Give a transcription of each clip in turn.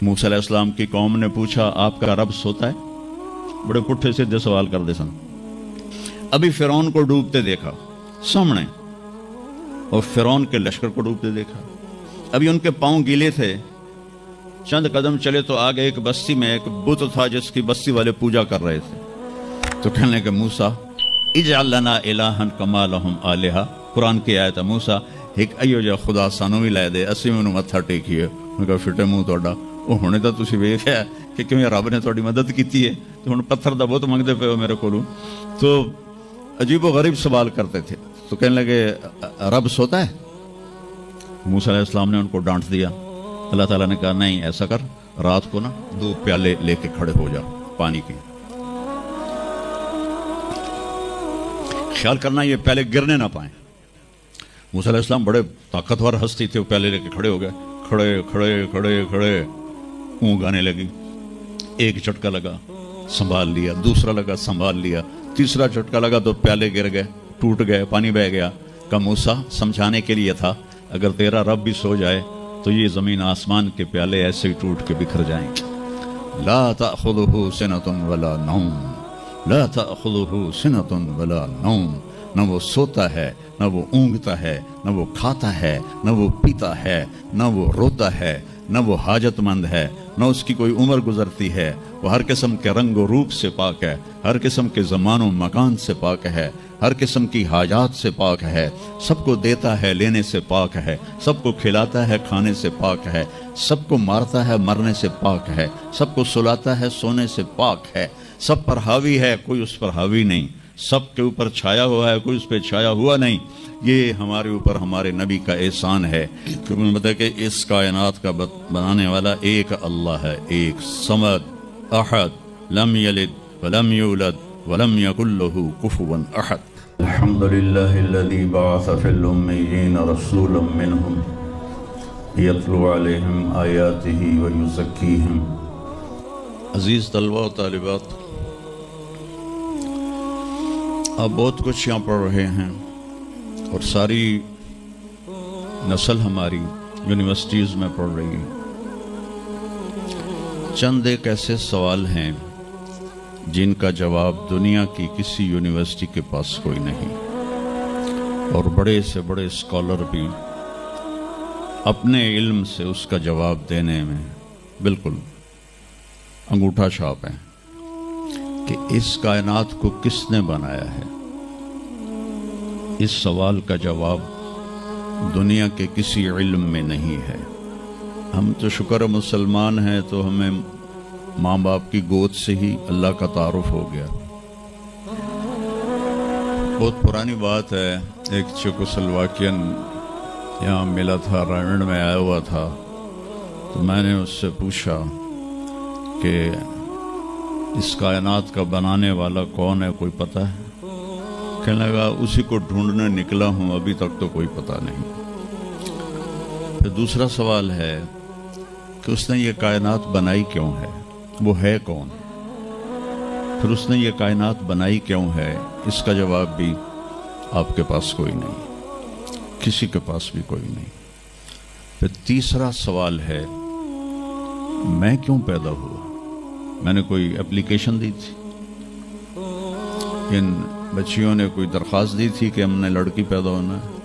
موسیٰ علیہ السلام کی قوم نے پوچھا آپ کا رب سوتا ہے؟ بڑے پٹھے سیدھے سوال کر دے سن. ابھی فرعون کو ڈوبتے دیکھا سامنے، اور فرعون کے لشکر کو ڈوبتے دیکھا. ابھی ان کے پاؤں گیلے تھے، چند قدم چلے تو آگے ایک بستی میں ایک بت تھا جس کی بستی والے پوجا کر رہے تھے. تو کہنے لگے موسیٰ اجعل لنا الہا کما لہم آلہہ. قرآن کی آیت ہے موسیٰ ایک ایو جا خدا سانو بھی لے دے اسی میں متھا ٹیکیے. انہوں نے کہا فٹے منہ توڑا وہ ہونے تو تسی ویکھیا کہ کیویں رب نے تہاڈی مدد کیتی ہے تو ہن پتھر دا بت منگدے پے ہو میرے کولوں. تو عجیب و غریب سوال کرتے تھے. تو کہنے لگے رب سوتا ہے؟ موسیٰ علیہ السلام نے ان کو ڈانٹ دیا. اللہ تعالیٰ نے کہا نہیں ایسا کر، رات کو نا 2 پیالے لے کے کھڑے ہو جا پانی کے. خیال کرنا یہ پیالے گرنے نہ پائیں. موسیٰ علیہ السلام بڑے طاقتور ہستی تھے، وہ پیالے لے کے کھڑے ہو گئے. کھڑے کھڑے کھڑے کھڑے اونگ آنے لگی. ایک جھٹکا لگا سنبھال لیا، دوسرا لگا سنبھال لیا، تیسرا جھٹکا لگا تو پیالے گر گئے، ٹوٹ گئے، پانی بہہ گیا. کہا موسیٰ سمجھانے کے لیے تھا، اگر تیرا رب بھی سو جائے تو یہ زمین آسمان کے پیالے ایسے ہی ٹوٹ کے بکھر جائیں گے. لا تأخذہ سنۃ ولا نوم، لا تأخذہ سنۃ ولا نوم. نہ وہ سوتا ہے، نہ وہ اونگتا ہے، نہ وہ کھاتا ہے، نہ وہ پیتا ہے، نہ وہ روتا ہے، نہ وہ حاجت مند ہے، نہ اس کی کوئی عمر گزرتی ہے. وہ ہر قسم کے رنگ و روپ سے پاک ہے، ہر قسم کے زمان و مکان سے پاک ہے، ہر قسم کی حاجات سے پاک ہے. سب کو دیتا ہے، لینے سے پاک ہے. سب کو کھلاتا ہے، کھانے سے پاک ہے. سب کو مارتا ہے، مرنے سے پاک ہے. سب کو سلاتا ہے، سونے سے پاک ہے. سب پر حاوی ہے، کوئی اس پر حاوی نہیں. سب کے اوپر چھایا ہوا ہے، کوئی اس پہ چھایا ہوا نہیں. یہ ہمارے اوپر ہمارے نبی کا احسان ہے کہ انہوں نے بتایا کہ اس کائنات کا بنانے والا ایک اللہ ہے، ایک صمد احد لم یلد ولم یولد ولم یکن له کفوا احد. الحمد للہ الذی بعث فی الامیین رسولا منہم یتلو علیہم آیاتہ ویزکیہم. عزیز طلبہ و طالبات، آپ بہت کچھ یہاں پڑھ رہے ہیں اور ساری نسل ہماری یونیورسٹیز میں پڑھ رہی ہے. چند ایک ایسے سوال ہیں جن کا جواب دنیا کی کسی یونیورسٹی کے پاس کوئی نہیں، اور بڑے سے بڑے اسکالر بھی اپنے علم سے اس کا جواب دینے میں بالکل انگوٹھا چھاپ ہیں کہ اس کائنات کو کس نے بنایا ہے. اس سوال کا جواب دنیا کے کسی علم میں نہیں ہے. ہم تو شکر مسلمان ہیں تو ہمیں ماں باپ کی گود سے ہی اللہ کا تعارف ہو گیا. بہت پرانی بات ہے، ایک چیکوسلواکین یہاں ملا تھا، رائمنڈ میں آیا ہوا تھا. تو میں نے اس سے پوچھا کہ اس کائنات کا بنانے والا کون ہے، کوئی پتہ ہے؟ کہنے لگا اسی کو ڈھونڈنے نکلا ہوں، ابھی تک تو کوئی پتہ نہیں. پھر دوسرا سوال ہے کہ اس نے یہ کائنات بنائی کیوں ہے، وہ ہے کون؟ پھر اس نے یہ کائنات بنائی کیوں ہے، اس کا جواب بھی آپ کے پاس کوئی نہیں، کسی کے پاس بھی کوئی نہیں. پھر تیسرا سوال ہے میں کیوں پیدا ہوا؟ میں نے کوئی اپلیکیشن دی تھی؟ ان بچیوں نے کوئی درخواست دی تھی کہ ہم نے لڑکی پیدا ہونا ہے؟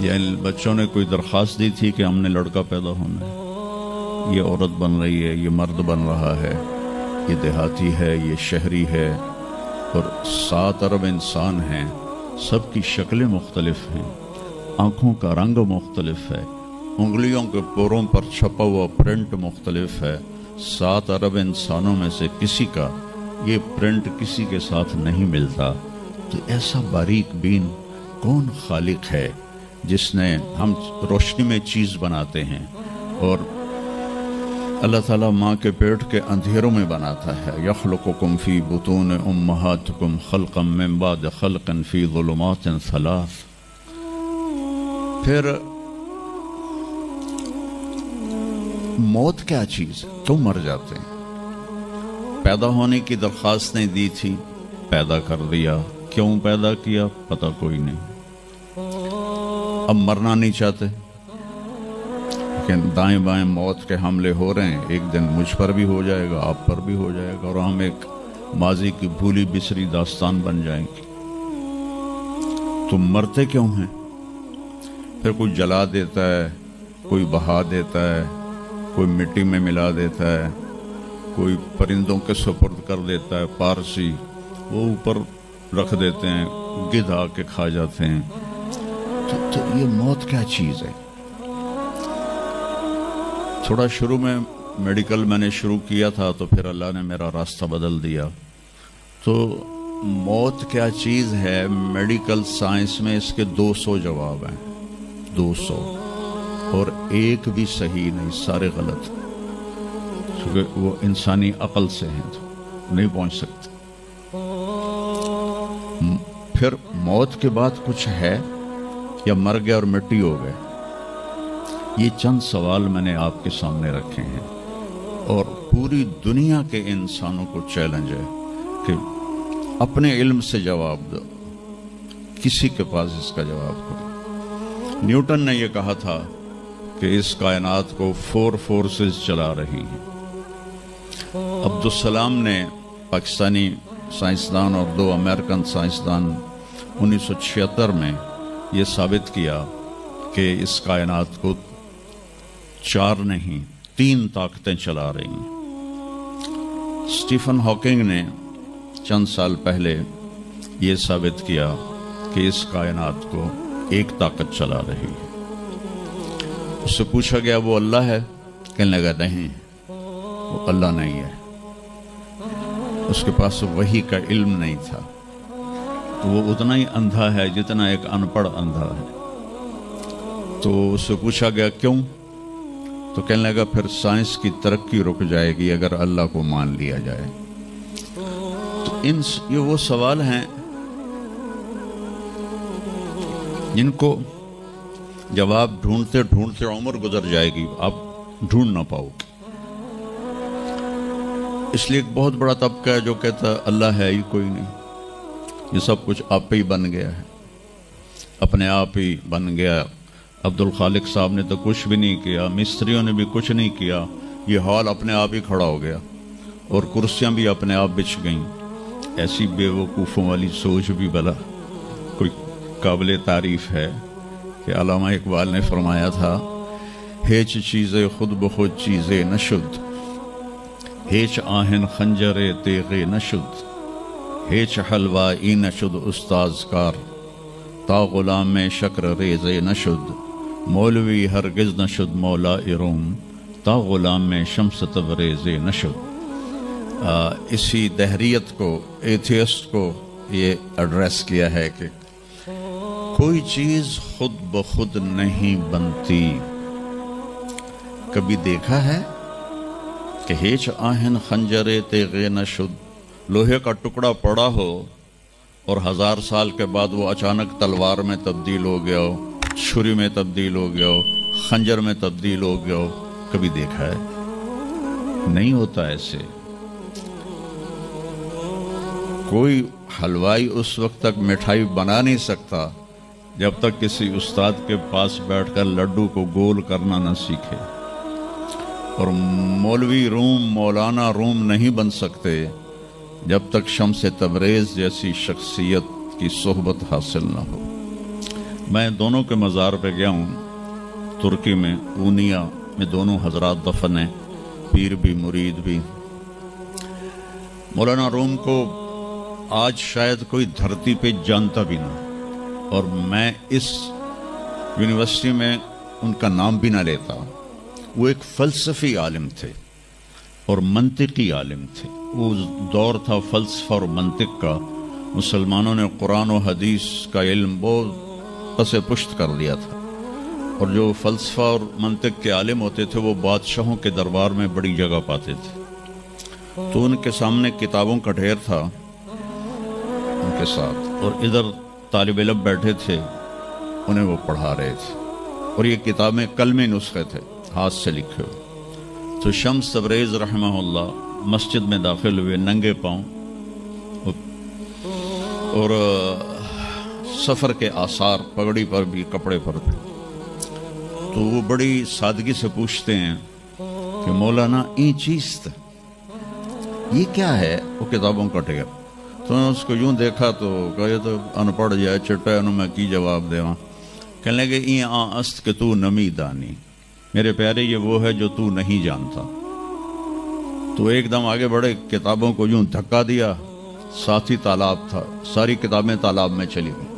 یا ان بچوں نے کوئی درخواست دی تھی کہ ہم نے لڑکا پیدا ہونا ہے؟ یہ عورت بن رہی ہے، یہ مرد بن رہا ہے، یہ دیہاتی ہے، یہ شہری ہے، اور 7 ارب انسان ہیں. سب کی شکلیں مختلف ہیں، آنکھوں کا رنگ مختلف ہے، انگلیوں کے پوروں پر چھپا ہوا پرنٹ مختلف ہے. 7 ارب انسانوں میں سے کسی کا یہ پرنٹ کسی کے ساتھ نہیں ملتا. تو ایسا باریک بین کون خالق ہے جس نے، ہم روشنی میں چیز بناتے ہیں اور اللہ تعالیٰ ماں کے پیٹ کے اندھیروں میں بناتا ہے. یخلقکم فی بطون امہاتکم خلقا من بعد خلق فی ظلمات 3. پھر موت کیا چیز، کیوں مر جاتے ہیں؟ پیدا ہونے کی درخواست نہیں دی تھی، پیدا کر دیا. کیوں پیدا کیا پتہ کوئی نہیں. اب مرنا نہیں چاہتے کہ دائیں بائیں موت کے حملے ہو رہے ہیں، ایک دن مجھ پر بھی ہو جائے گا، آپ پر بھی ہو جائے گا، اور ہم ایک ماضی کی بھولی بسری داستان بن جائیں گے۔ تم مرتے کیوں ہیں؟ پھر کوئی جلا دیتا ہے، کوئی بہا دیتا ہے، کوئی مٹی میں ملا دیتا ہے، کوئی پرندوں کے سپرد کر دیتا ہے، پارسی وہ اوپر رکھ دیتے ہیں، گدھ آ کے کھا جاتے ہیں۔ تو یہ موت کیا چیز ہے؟ تھوڑا شروع میں میڈیکل میں نے شروع کیا تھا، تو پھر اللہ نے میرا راستہ بدل دیا۔ تو موت کیا چیز ہے، میڈیکل سائنس میں اس کے 200 جواب ہیں، 200، اور ایک بھی صحیح نہیں، سارے غلط، کیونکہ وہ انسانی عقل سے ہیں تو نہیں پہنچ سکتے۔ پھر موت کے بعد کچھ ہے یا مر گئے اور مٹی ہو گئے؟ یہ چند سوال میں نے آپ کے سامنے رکھے ہیں، اور پوری دنیا کے انسانوں کو چیلنج ہے کہ اپنے علم سے جواب دو، کسی کے پاس اس کا جواب کرو۔ نیوٹن نے یہ کہا تھا کہ اس کائنات کو 4 فورسز چلا رہی ہیں۔ عبدالسلام نے، پاکستانی سائنسدان اور 2 امریکن سائنسدان، 1976 میں یہ ثابت کیا کہ اس کائنات کو 4 نہیں 3 طاقتیں چلا رہی ہیں۔ اسٹیفن ہاکنگ نے چند سال پہلے یہ ثابت کیا کہ اس کائنات کو 1 طاقت چلا رہی ہے۔ اس سے پوچھا گیا وہ اللہ ہے؟ کہنے لگا نہیں، وہ اللہ نہیں ہے، اس کے پاس وحی کا علم نہیں تھا، تو وہ اتنا ہی اندھا ہے جتنا ایک ان پڑھ اندھا ہے۔ تو اس سے پوچھا گیا کیوں؟ تو کہنے لگا پھر سائنس کی ترقی رک جائے گی اگر اللہ کو مان لیا جائے۔ تو یہ وہ سوال ہیں جن کو جواب ڈھونڈتے ڈھونڈتے عمر گزر جائے گی، آپ ڈھونڈ نہ پاؤ گے۔ اس لیے ایک بہت بڑا طبقہ ہے جو کہتا ہے اللہ ہے ہی کوئی نہیں، یہ سب کچھ آپ ہی بن گیا ہے، اپنے آپ ہی بن گیا۔ عبد الخالق صاحب نے تو کچھ بھی نہیں کیا، مستریوں نے بھی کچھ نہیں کیا، یہ ہال اپنے آپ ہی کھڑا ہو گیا، اور کرسیاں بھی اپنے آپ بچھ گئیں۔ ایسی بے وقوفوں والی سوچ بھی بلا کوئی قابل تعریف ہے کہ علامہ اقبال نے فرمایا تھا، ہیچ چیزیں خود بخود چیزیں نشد، ہیچ آہن خنجر تیغ نشد، ہیچ حلوائی نشد استاذ کار، تا غلام شکر ریز نشد، مولوی ہرگز نشد مولا روم، تا غلام شمس تبریز نشد۔ اسی دہریت کو، ایتھیسٹ کو یہ ایڈریس کیا ہے کہ کوئی چیز خود بخود نہیں بنتی۔ کبھی دیکھا ہے کہ ہیچ آہن خنجر تیغ نشد، لوہے کا ٹکڑا پڑا ہو اور 1000 سال کے بعد وہ اچانک تلوار میں تبدیل ہو گیا ہو، چھری میں تبدیل ہو گیا ہو، خنجر میں تبدیل ہو گیا ہو؟ کبھی دیکھا ہے؟ نہیں ہوتا ایسے۔ کوئی حلوائی اس وقت تک مٹھائی بنا نہیں سکتا جب تک کسی استاد کے پاس بیٹھ کر لڈو کو گول کرنا نہ سیکھے، اور مولوی روم، مولانا روم نہیں بن سکتے جب تک شمس تبریز جیسی شخصیت کی صحبت حاصل نہ ہو۔ میں دونوں کے مزار پہ گیا ہوں، ترکی میں اونیا میں دونوں حضرات دفن ہیں، پیر بھی مرید بھی۔ مولانا روم کو آج شاید کوئی دھرتی پہ جانتا بھی نہ، اور میں اس یونیورسٹی میں ان کا نام بھی نہ لیتا۔ وہ ایک فلسفی عالم تھے اور منطقی عالم تھے۔ وہ دور تھا فلسفہ اور منطق کا، مسلمانوں نے قرآن و حدیث کا علم بہت پس پشت کر دیا تھا، اور جو فلسفہ اور منطق کے عالم ہوتے تھے وہ بادشاہوں کے دربار میں بڑی جگہ پاتے تھے۔ تو ان کے سامنے کتابوں کا ڈھیر تھا ان کے ساتھ، اور ادھر طالب علم بیٹھے تھے، انہیں وہ پڑھا رہے تھے، اور یہ کتابیں کلمی نسخے تھے، ہاتھ سے لکھے ہوئے۔ تو شمس تبریز رحمہ اللہ مسجد میں داخل ہوئے ننگے پاؤں، اور سفر کے آثار پگڑی پر بھی، کپڑے پر بھی، تو وہ بڑی سادگی سے پوچھتے ہیں کہ مولانا این چیست، یہ کیا ہے؟ وہ کتابوں کا ٹکر. تو نے اس کو یوں دیکھا تو کہا یہ تو ان پڑھ جائے چٹا انہوں میں کی جواب دے. کہنے لگے این است کہ تو نمی دانی، میرے پیارے یہ وہ ہے جو تو نہیں جانتا. تو ایک دم آگے بڑھے، کتابوں کو یوں دھکا دیا، ساتھ ہی تالاب تھا، ساری کتابیں تالاب میں چلی گئی.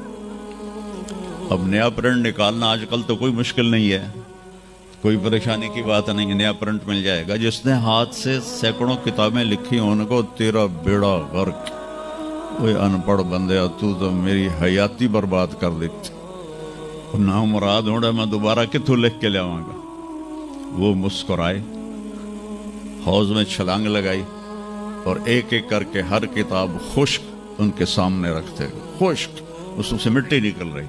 اب نیا پرنٹ نکالنا آج کل تو کوئی مشکل نہیں ہے، کوئی پریشانی کی بات نہیں، نیا پرنٹ مل جائے گا. جس نے ہاتھ سے سینکڑوں کتابیں لکھی ان کو تیرا بیڑا غرق. وہ ان پڑھ بندے تو میری حیاتی برباد کر دیتی، نہ مراد ہوڑا میں دوبارہ کتوں لکھ کے لیا گا. وہ مسکرائے، حوض میں چھلانگ لگائی اور ایک ایک کر کے ہر کتاب خشک ان کے سامنے رکھتے گئے. خشک، اس سے مٹی نکل رہی،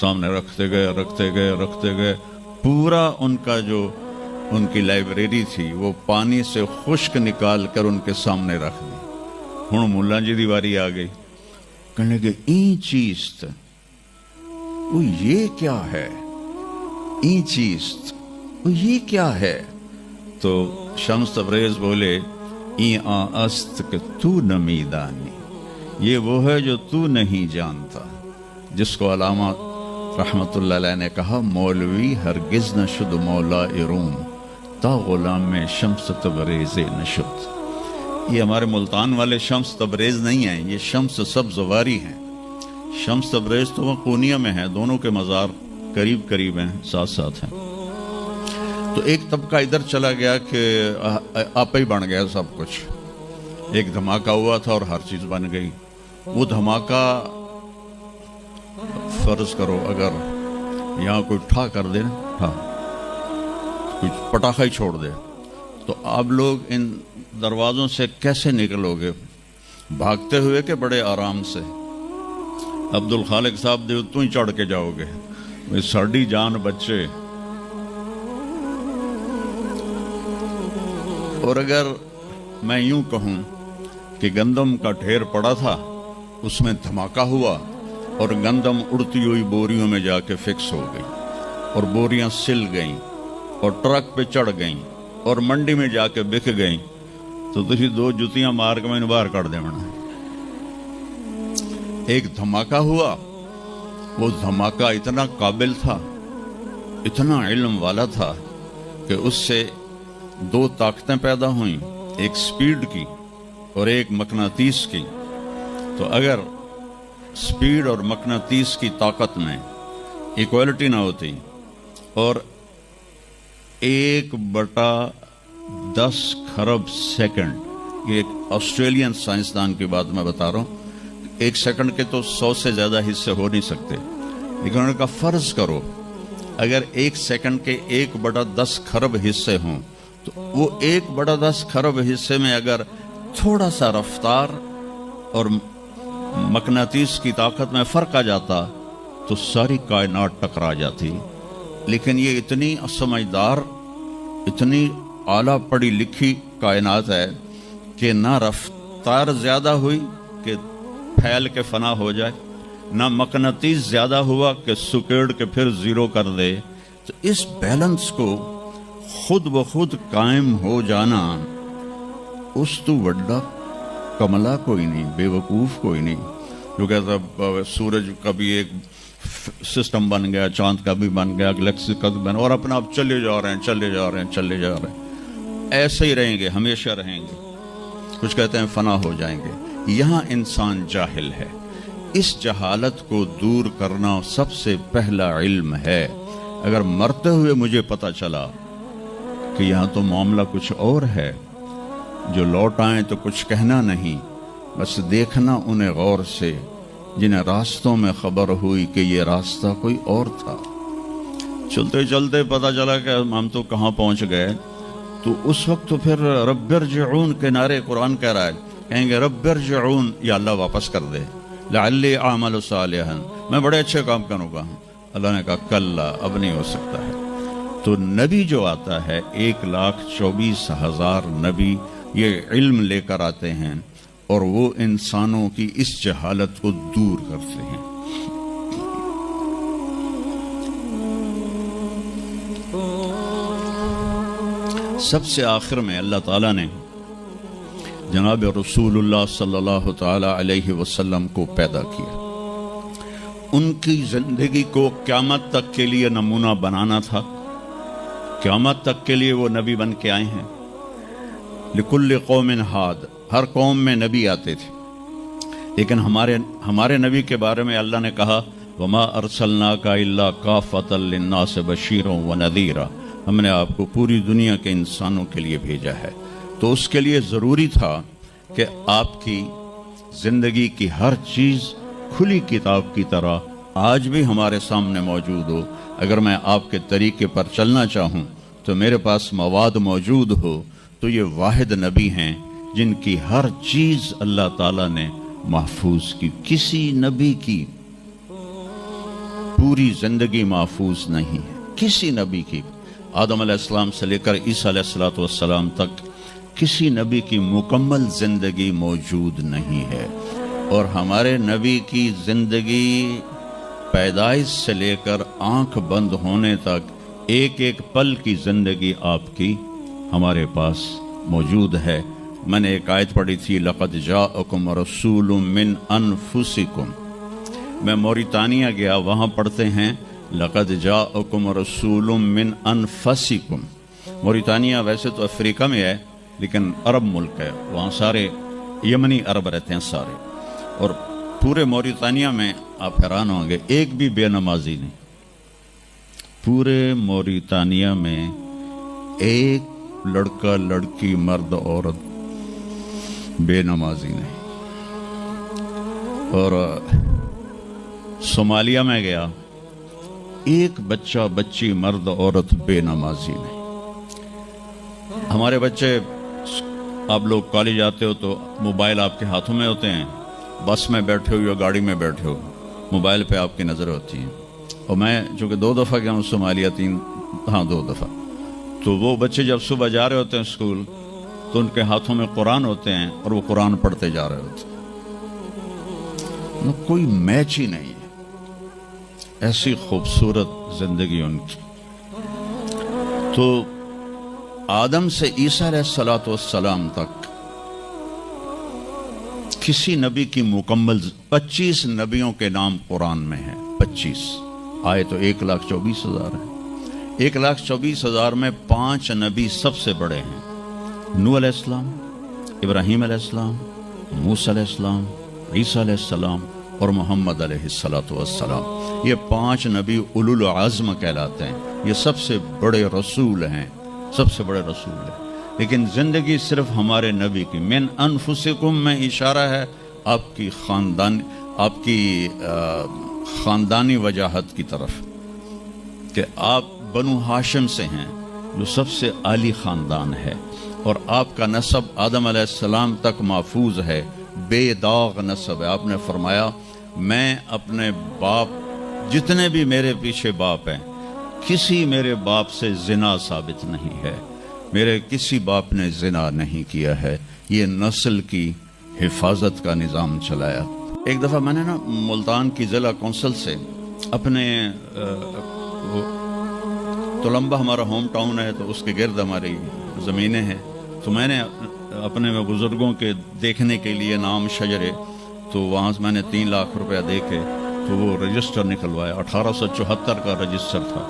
سامنے رکھتے گئے رکھتے گئے رکھتے گئے. پورا ان کا جو ان کی لائبریری تھی وہ پانی سے خشک نکال کر ان کے سامنے رکھ دی. ہوں ملا جی دی باری آ گئی. کہنے لگے این چیز وہ یہ کیا ہے؟ این چیز وہ یہ کیا ہے؟ تو شمس تبریز بولے این است کہ تو نمی دانی، یہ وہ ہے جو تو نہیں جانتا. جس کو علامہ رحمت اللہ علیہ نے کہا مولوی ہرگز نہ شد مولا روم تا غلام میں شمس تبریز نشد. یہ ہمارے ملتان والے شمس تبریز نہیں ہیں، یہ شمس سبزواری ہیں. شمس تبریز تو وہ قونیہ میں ہے، دونوں کے مزار قریب قریب ہیں، ساتھ ساتھ ہیں. تو ایک طبقہ ادھر چلا گیا کہ آپ ہی بن گیا سب کچھ. ایک دھماکہ ہوا تھا اور ہر چیز بن گئی. وہ دھماکہ فرض کرو اگر یہاں کوئی ٹھا کر دے نا، کوئی پٹاخہ ہی چھوڑ دے، تو آپ لوگ ان دروازوں سے کیسے نکلو گے؟ بھاگتے ہوئے کہ بڑے آرام سے؟ عبد الخالق صاحب دے تو ہی چڑھ کے جاؤ گے، ساڑی جان بچے. اور اگر میں یوں کہوں کہ گندم کا ڈھیر پڑا تھا، اس میں دھماکہ ہوا اور گندم اڑتی ہوئی بوریوں میں جا کے فکس ہو گئی اور بوریاں سل گئیں اور ٹرک پہ چڑھ گئیں اور منڈی میں جا کے بک گئیں، تو تھی دو جتیاں مار کے میں نے باہر کر دے منا. ایک دھماکہ ہوا، وہ دھماکہ اتنا قابل تھا، اتنا علم والا تھا کہ اس سے دو طاقتیں پیدا ہوئیں، ایک سپیڈ کی اور ایک مقناطیس کی. تو اگر سپیڈ اور مقناطیس کی طاقت میں ایکوالٹی نہ ہوتی اور 1/10 خرب سیکنڈ، یہ ایک آسٹریلین سائنسدان کی بات میں بتا رہا ہوں، ایک سیکنڈ کے تو 100 سے زیادہ حصے ہو نہیں سکتے، لیکن انہوں نے کہا فرض کرو اگر ایک سیکنڈ کے 1/10 خرب حصے ہوں تو وہ 1/10 خرب حصے میں اگر تھوڑا سا رفتار اور مقناطیس کی طاقت میں فرق آ جاتا تو ساری کائنات ٹکرا جاتی. لیکن یہ اتنی سمجھدار، اتنی اعلیٰ پڑھی لکھی کائنات ہے کہ نہ رفتار زیادہ ہوئی کہ پھیل کے فنا ہو جائے، نہ مقناطیس زیادہ ہوا کہ سکیڑ کے پھر زیرو کر دے. تو اس بیلنس کو خود بخود قائم ہو جانا، اس تو وڈا کملا کوئی نہیں، بے وقوف کوئی نہیں. جو کہتا سورج کا بھی ایک سسٹم بن گیا، چاند کا بھی بن گیا، گلیکسی کا بھی بن، اور اپنا آپ چلے جا رہے ہیں چلے جا رہے ہیں چلے جا رہے ہیں، ایسے ہی رہیں گے، ہمیشہ رہیں گے. کچھ کہتے ہیں فنا ہو جائیں گے. یہاں انسان جاہل ہے. اس جہالت کو دور کرنا سب سے پہلا علم ہے. اگر مرتے ہوئے مجھے پتا چلا کہ یہاں تو معاملہ کچھ اور ہے، جو لوٹ آئیں تو کچھ کہنا نہیں، بس دیکھنا انہیں غور سے جنہیں راستوں میں خبر ہوئی کہ یہ راستہ کوئی اور تھا. چلتے چلتے پتا چلا کہ ہم تو کہاں پہنچ گئے. تو اس وقت تو پھر رب ارجعون کے نعرے قرآن کہہ رہا ہے، کہیں گے رب ارجعون، یا اللہ واپس کر دے، لعلی اعمل صالحا، میں بڑے اچھے کام کروں گا. اللہ نے کہا کلا، اب نہیں ہو سکتا ہے. تو نبی جو آتا ہے 1,24,000 نبی یہ علم لے کر آتے ہیں اور وہ انسانوں کی اس جہالت کو دور کرتے ہیں. سب سے آخر میں اللہ تعالیٰ نے جناب رسول اللہ صلی اللہ تعالی علیہ وسلم کو پیدا کیا. ان کی زندگی کو قیامت تک کے لیے نمونہ بنانا تھا. قیامت تک کے لیے وہ نبی بن کے آئے ہیں. لکل قوم ہاد، ہر قوم میں نبی آتے تھے، لیکن ہمارے نبی کے بارے میں اللہ نے کہا وما ارسلناک الا کافۃ للناس بشیرا ونذیرا، ہم نے آپ کو پوری دنیا کے انسانوں کے لیے بھیجا ہے. تو اس کے لیے ضروری تھا کہ آپ کی زندگی کی ہر چیز کھلی کتاب کی طرح آج بھی ہمارے سامنے موجود ہو. اگر میں آپ کے طریقے پر چلنا چاہوں تو میرے پاس مواد موجود ہو. تو یہ واحد نبی ہیں جن کی ہر چیز اللہ تعالیٰ نے محفوظ کی. کسی نبی کی پوری زندگی محفوظ نہیں ہے، کسی نبی کی. آدم علیہ السلام سے لے کر عیسیٰ علیہ السلام تک کسی نبی کی مکمل زندگی موجود نہیں ہے. اور ہمارے نبی کی زندگی پیدائش سے لے کر آنکھ بند ہونے تک ایک ایک پل کی زندگی آپ کی ہمارے پاس موجود ہے. میں نے ایک آیت پڑھی تھی لقد جاءکم رسول من انفسکم. میں موریتانیہ گیا، وہاں پڑھتے ہیں لقد جاءکم رسول من انفسکم. موریتانیہ ویسے تو افریقہ میں ہے لیکن عرب ملک ہے، وہاں سارے یمنی عرب رہتے ہیں سارے. اور پورے موریتانیہ میں آپ حیران ہوں گے ایک بھی بے نمازی نہیں. پورے موریتانیہ میں ایک لڑکا لڑکی مرد عورت بے نمازی نہیں. اور صومالیہ میں گیا، ایک بچہ بچی مرد عورت بے نمازی نہیں. ہمارے بچے، آپ لوگ کالج آتے ہو تو موبائل آپ کے ہاتھوں میں ہوتے ہیں، بس میں بیٹھے ہو یا گاڑی میں بیٹھے ہو موبائل پہ آپ کی نظر ہوتی ہیں. اور میں چونکہ 2 دفعہ گیا ہوں صومالیہ، 2 دفعہ. تو وہ بچے جب صبح جا رہے ہوتے ہیں اسکول تو ان کے ہاتھوں میں قرآن ہوتے ہیں اور وہ قرآن پڑھتے جا رہے ہوتے ہیں. کوئی میچ ہی نہیں ہے، ایسی خوبصورت زندگی ان کی. تو آدم سے عیسیٰ علیہ السلام تک کسی نبی کی مکمل 25 نبیوں کے نام قرآن میں ہیں. 25 آئے تو 1,24,000 ہیں. 1,24,000 میں 5 نبی سب سے بڑے ہیں. نوح علیہ السلام، ابراہیم علیہ السلام، موسیٰ علیہ السلام، عیسیٰ علیہ السلام اور محمد علیہ السلام. یہ 5 نبی اولو العزم کہلاتے ہیں. یہ سب سے بڑے رسول ہیں، سب سے بڑے رسول ہیں. لیکن زندگی صرف ہمارے نبی کی من انفسکم میں اشارہ ہے آپ کی خاندانی وجاہت کی طرف کہ آپ بنو ہاشم سے ہیں جو سب سے عالی خاندان ہے، اور آپ کا نسب آدم علیہ السلام تک محفوظ ہے، بے داغ نسب ہے. آپ نے فرمایا میں اپنے باپ، جتنے بھی میرے پیچھے باپ ہیں، کسی میرے باپ سے زنا ثابت نہیں ہے، میرے کسی باپ نے زنا نہیں کیا ہے. یہ نسل کی حفاظت کا نظام چلایا. ایک دفعہ میں نے ملتان کی ضلع کونسل سے اپنے تلمبہ ہمارا ہوم ٹاؤن ہے تو اس کے گرد ہماری زمینیں ہیں، تو میں نے اپنے بزرگوں کے دیکھنے کے لیے نام شجرے، تو وہاں سے میں نے 3 لاکھ روپیہ دیکھے تو وہ رجسٹر نکلوایا. 1874 کا رجسٹر تھا.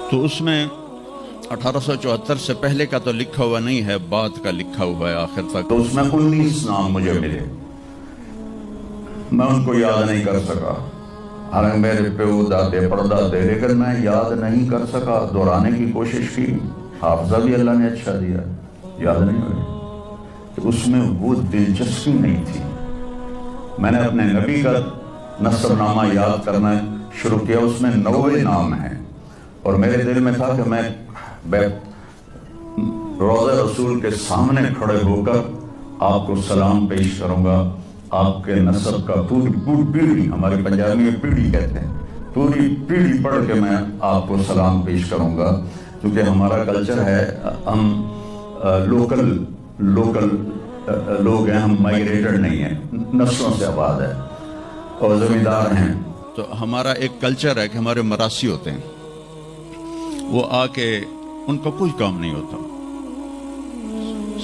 تو اس میں 1874 سے پہلے کا تو لکھا ہوا نہیں ہے، بعد کا لکھا ہوا ہے آخر تک. تو اس میں 19 نام مجھے ملے، میں ان کو یاد نہیں کر سکا. حالانکہ میرے پیو دادے پردادے، لیکن میں یاد نہیں کر سکا. دہرانے کی کوشش کی، حافظہ بھی اللہ نے اچھا دیا، یاد نہیں ہوئی. تو اس میں وہ دلچسپی نہیں تھی. میں نے اپنے نبی کا نسب نامہ یاد کرنا شروع کیا، اس میں 90 نام ہیں، اور میرے دل میں تھا کہ میں روضہ رسول کے سامنے کھڑے ہو کر آپ کو سلام پیش کروں گا. آپ کے نسب کا پوری پیڑھی، ہماری پنجابی میں پیڑھی کہتے ہیں، پوری پیڑھی پڑھ کے میں آپ کو سلام پیش کروں گا. کیونکہ ہمارا کلچر ہے، ہم لوکل لوگ ہیں، ہم مائگریٹڈ نہیں ہیں، نسلوں سے آباد ہے اور زمیندار ہیں. تو ہمارا ایک کلچر ہے کہ ہمارے مراسی ہوتے ہیں، وہ آ کے ان کا کوئی کام نہیں ہوتا،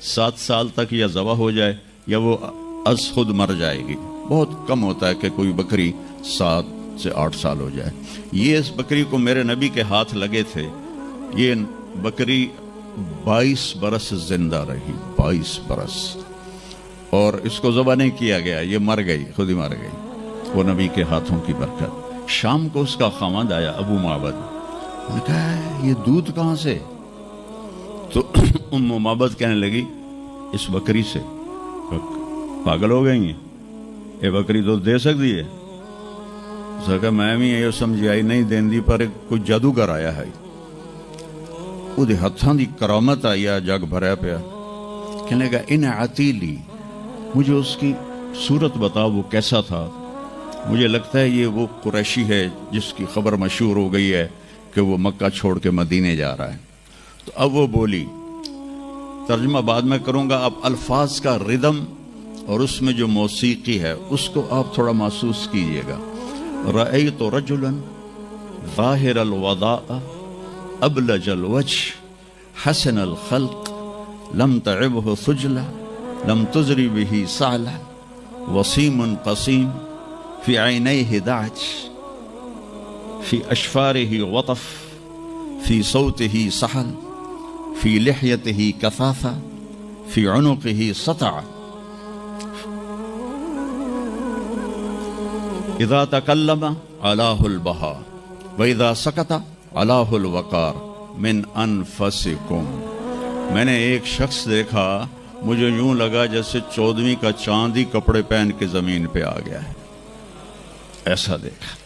7 سال تک یا ذبح ہو جائے یا وہ از خود مر جائے گی. بہت کم ہوتا ہے کہ کوئی بکری 7 سے 8 سال ہو جائے. یہ اس بکری کو میرے نبی کے ہاتھ لگے تھے. یہ بکری 22 برس زندہ رہی, 22 برس, اور اس کو ذبح نہیں کیا گیا, یہ مر گئی, خود ہی مر گئی, وہ نبی کے ہاتھوں کی برکت. شام کو اس کا خاوند آیا ابو معبد, انہوں نے کہا یہ دودھ کہاں سے؟ تو ام معبد کہنے لگی اس بکری سے. پاگل ہو گئی ہیں, یہ بکری تو دے سکتی ہے. اس نے کہا میں بھی یہ سمجھ آئی نہیں دیندی, پر کوئی جادوگر آیا ہے, وہ ہاتھوں دی کرامت آئی, جگ بھریا پیا. کہنے لگا ان عتیلی, مجھے اس کی صورت بتاؤ وہ کیسا تھا. مجھے لگتا ہے یہ وہ قریشی ہے جس کی خبر مشہور ہو گئی ہے کہ وہ مکہ چھوڑ کے مدینے جا رہا ہے. تو اب وہ بولی, ترجمہ بعد میں کروں گا, اب الفاظ کا ردم اور اس میں جو موسیقی ہے اس کو آپ تھوڑا محسوس کیجئے گا. رأیت رجلا ظاہر الوضاء ابلج الوجه حسن الخلق لم تعبه ثجلة لم تزری به سعلة وسیم قسیم فی عینیہ دعج فی اشفارہ وطف فی صوتہ سحل فی لحیتہ کثافہ فی عنقہ سطع اذا تکلم علاہ البہا واذا سکت علاہ الوقار من انفسکم. میں نے ایک شخص دیکھا, مجھے یوں لگا جیسے 14ویں کا چاند ہی کپڑے پہن کے زمین پہ آ گیا ہے, ایسا دیکھا.